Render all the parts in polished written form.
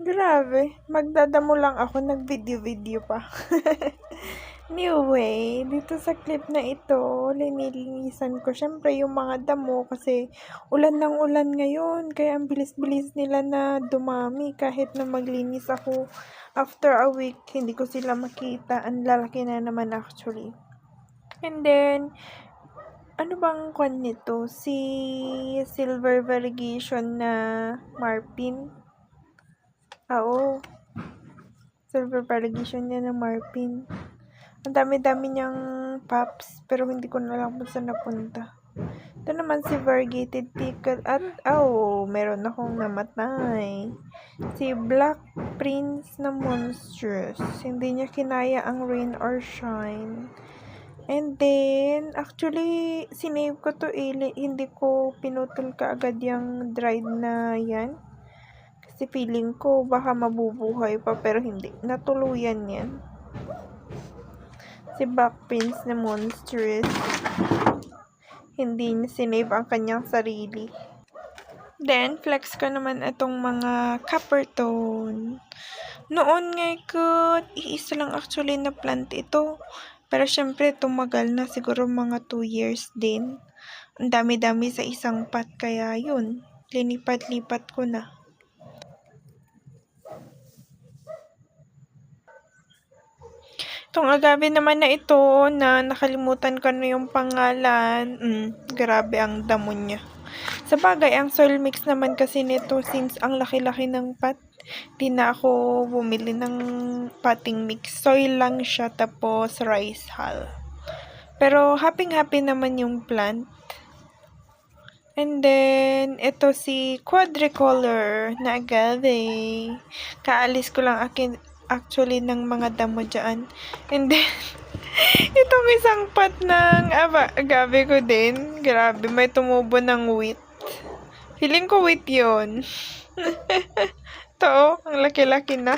Grabe, magdadamo lang ako, nag-video-video pa. Anyway, dito sa clip na ito, linilinisan ko syempre yung mga damo kasi ulan ng ulan ngayon. Kaya ang bilis-bilis nila na dumami kahit na maglinis ako. After a week, hindi ko sila makita. Ang lalaki na naman actually. And then, ano bang kwan nito? Si Silver Variegation na Marpin. Oo. Silver Variegation niya ng Marpin. Ang dami-dami niyang pops, pero hindi ko na lang kung saan napunta. Ito naman si Variegated Ticket at, meron akong namatay. Si Black Prince na Monstrous. Hindi niya kinaya ang rain or shine. And then, actually, sinave ko to hindi ko pinutol kaagad yung dried na yan. Kasi feeling ko baka mabubuhay pa, pero hindi. Natuluyan yan. Si Black Prince na Monstrous. Hindi niya sinave ang kanyang sarili. Then, flex ko naman itong mga Coppertone. Noon nga ko, iisa lang actually na plant ito. Pero syempre, tumagal na siguro mga 2 years din. Ang dami-dami sa isang pot, kaya yun, linipat-lipat ko na. Itong agave naman na ito, na nakalimutan ko na yung pangalan, grabe ang damo niya. Sa bagay, ang soil mix naman kasi nito, since ang laki-laki ng pot, di na ako bumili ng potting mix. Soil lang siya, tapos rice hull. Pero happy-happy naman yung plant. And then, ito si quadricolor na agave. Kaalis ko lang actually ng mga damo dyan. And then, itong isang pot ng agave ko din. Grabe, may tumubo ng wheat. Feeling ko wheat yun. Ito, ang laki-laki na.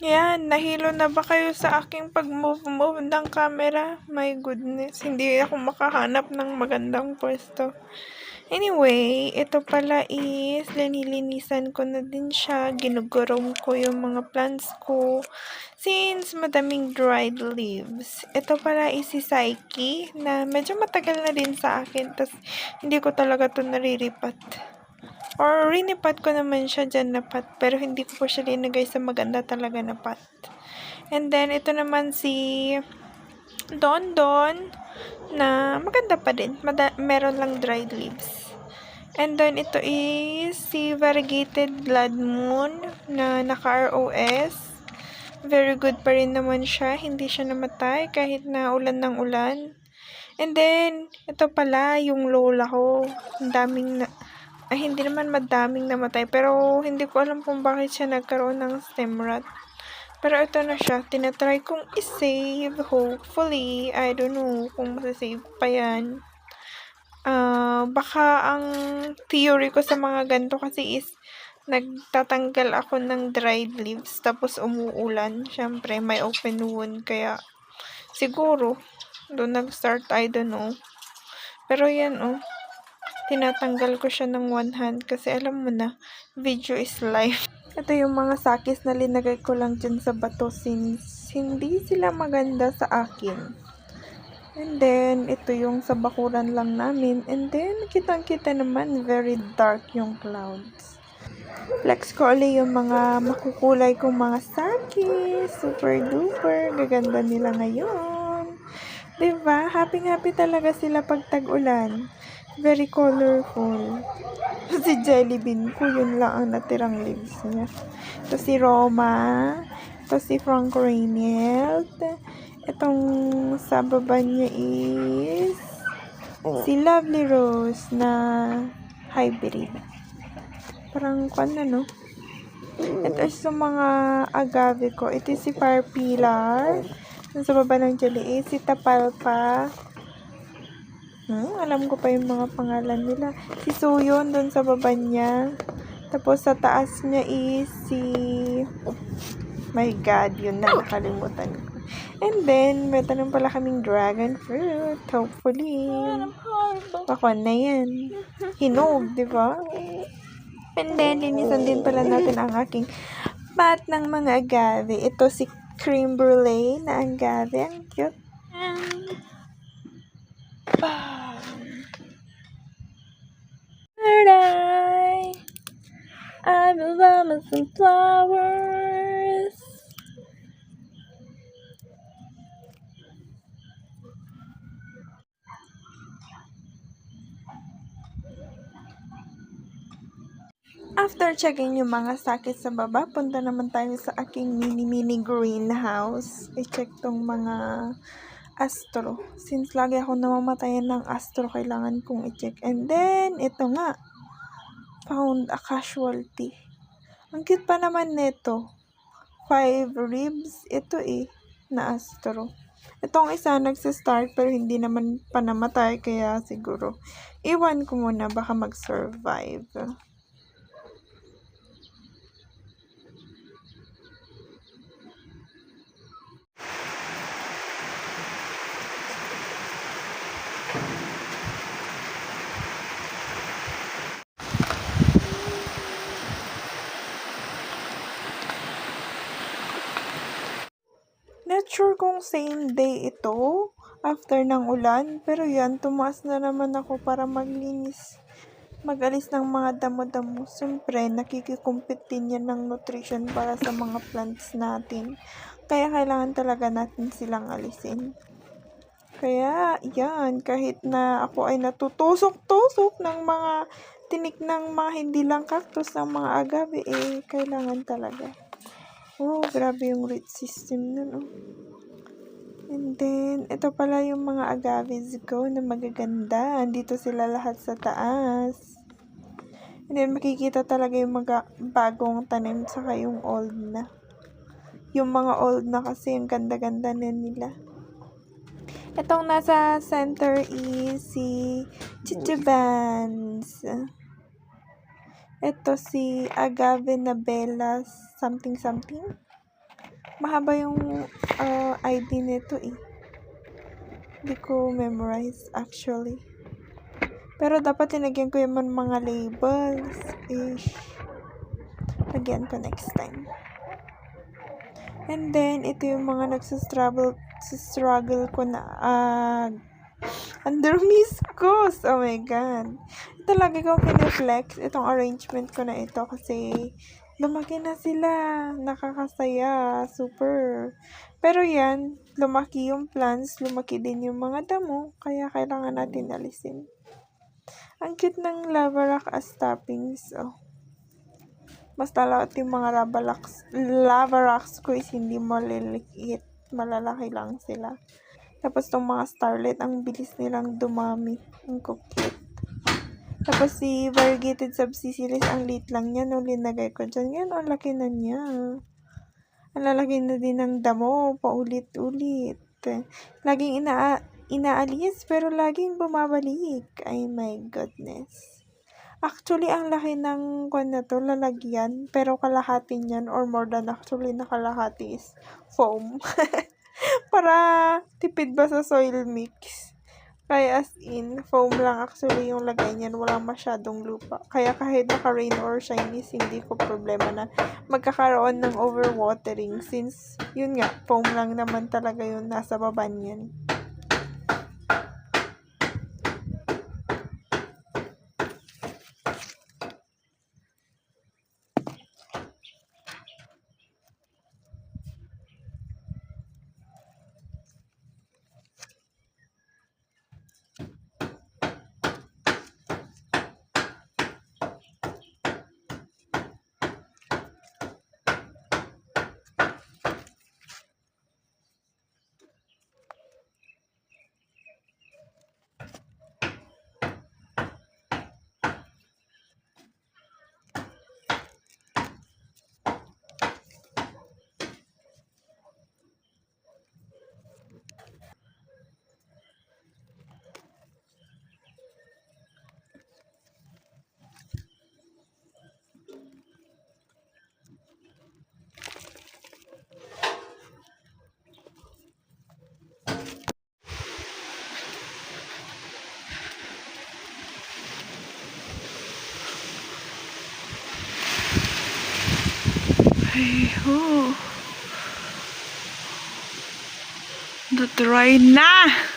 Yan, nahilo na ba kayo sa aking pag-move ng camera? My goodness, hindi ako makahanap ng magandang pwesto. Anyway, ito pala is linilinisan ko na din siya. Ginugurong ko yung mga plants ko since madaming dried leaves. Ito pala is si Psyche na medyo matagal na din sa akin. Tas hindi ko talaga to nariripat. Or rinipat ko naman siya dyan na pot, pero hindi ko po siya linagay sa maganda talaga na pot. And then, ito naman si Don Don na maganda pa din. Meron lang dried leaves. And then, ito is si Variegated Blood Moon na naka-ROS. Very good pa rin naman siya. Hindi siya namatay kahit na ulan ng ulan. And then, ito pala yung lola ko. Ang daming hindi naman madaming namatay, pero hindi ko alam kung bakit siya nagkaroon ng stem rot. Pero ito na siya, tinatry kong i-save, hopefully. I don't know kung masasave pa yan. Baka ang theory ko sa mga ganito kasi is nagtatanggal ako ng dried leaves tapos umuulan. Syempre, may open wound, kaya siguro doon nag-start, I don't know. Pero yan, tinatanggal ko siya ng one hand kasi alam mo na, video is life. Ito yung mga sakis na linagay ko lang dyan sa bato since hindi sila maganda sa akin. And then, ito yung sa bakuran lang namin. And then, kitang-kita naman, very dark yung clouds. Flex ko ulit yung mga makukulay kong mga sakis. Super duper. Gaganda nila ngayon. Diba? Happy-happy talaga sila pag tag-ulan. Very colorful. Si Jelly Bean ko, yun lang ang natirang leaves niya. Ito si Roma. Ito si Frank Reynelt. Itong sa baba niya is si Lovely Rose na hybrid. Parang no? Ito is yung mga agave ko. Ito si Fire Pillar. Sa baba ng Jelly is si Tapalpa. Alam ko pa yung mga pangalan nila. Si Suyon doon sa baba niya. Tapos sa taas niya is si... My God, yun na, nakalimutan ko. And then, may tanong pala kaming dragon fruit. Hopefully. Bakwan na yan. Hinog, di ba? And then, linisan din pala natin ang aking pot ng mga agave. Ito si cream brulee na agave. Ang cute. I will love some flowers. After checking yung mga sakit sa baba, punta naman tayo sa aking mini greenhouse. I-check tong mga astro. Since lagi ako namamatayan ng astro, kailangan kong i-check. And then, ito nga, found a casualty. Ang cute pa naman nito. 5 ribs. Ito na astro. Itong isa nagsistart pero hindi naman pa namatay, kaya siguro iwan ko muna, baka mag-survive. Not sure kung same day ito after ng ulan, pero yan, tumaas na naman ako para magalis ng mga damo-damo. Siyempre, nakikikumpit din yan ng nutrition para sa mga plants natin. Kaya kailangan talaga natin silang alisin. Kaya, yan, kahit na ako ay natutusok-tusok ng mga tinik ng mga hindi lang cactus, ng mga agave, kailangan talaga. Oh, grabe yung root system nun, oh. And then, ito pala yung mga agaves ko na magaganda. Andito sila lahat sa taas. And then, makikita talaga yung mga bagong tanim saka yung old na. Yung mga old na kasi, yung ganda-ganda na nila. Itong nasa center is si Chichibans. Ito si Agave na Bella something. Mahaba yung ID nito Hindi ko memorize actually. Pero dapat tinagyan ko yung mga labels. Lagyan ko next time. And then, ito yung mga nagsastruggle ko na under viscose. Oh my God. Ito lagi ko piniflex itong arrangement ko na ito kasi lumaki na sila. Nakakasaya. Super. Pero yan, lumaki yung plants, lumaki din yung mga damo. Kaya kailangan natin alisin. Ang cute ng lava rock as toppings. Oh. Basta lahat yung mga lava rocks ko is hindi maliliit. Malalaki lang sila. Tapos tong mga starlet, ang bilis nilang dumami. Ang cute. Tapos si variegated subsicilis, ang liit lang niya. Nung linagay ko dyan, yan, ang laki na niya. Ang lalaki na din ng damo, paulit-ulit. Laging inaalis, pero laging bumabalik. Ay, my goodness. Actually, ang laki ng lalagyan, pero kalahati niyan, or more than actually na kalahati is foam. Para tipid ba sa soil mix. Kaya as in, foam lang actually yung lagay niyan, walang masyadong lupa. Kaya kahit naka-rain or shiny, hindi ko problema na magkakaroon ng overwatering since, yun nga, foam lang naman talaga yung nasa baba niyan. Ay, oh. Na-dry na!